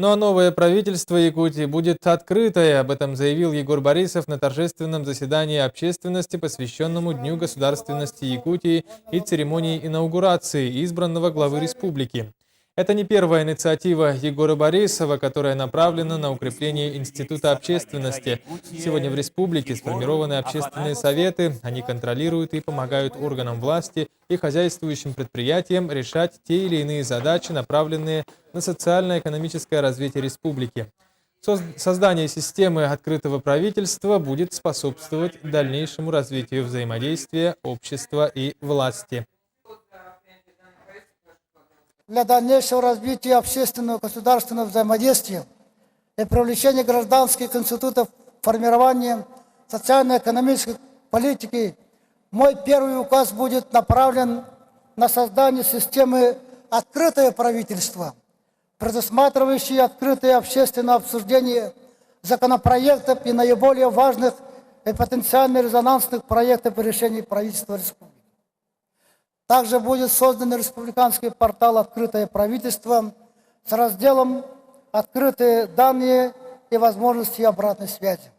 Ну а новое правительство Якутии будет открытое. Об этом заявил Егор Борисов на торжественном заседании общественности, посвященному Дню государственности Якутии и церемонии инаугурации избранного главы республики. Это не первая инициатива Егора Борисова, которая направлена на укрепление Института общественности. Сегодня в республике сформированы общественные советы. Они контролируют и помогают органам власти и хозяйствующим предприятиям решать те или иные задачи, направленные на социально-экономическое развитие республики. Создание системы открытого правительства будет способствовать дальнейшему развитию взаимодействия общества и власти. Для дальнейшего развития общественного государственного взаимодействия и привлечения гражданских институтов формирования социально-экономической политики мой первый указ будет направлен на создание системы «Открытое правительство», предусматривающей открытое общественное обсуждение законопроектов и наиболее важных и потенциально резонансных проектов и решений правительства республики. Также будет создан республиканский портал «Открытое правительство» с разделом «Открытые данные и возможности обратной связи».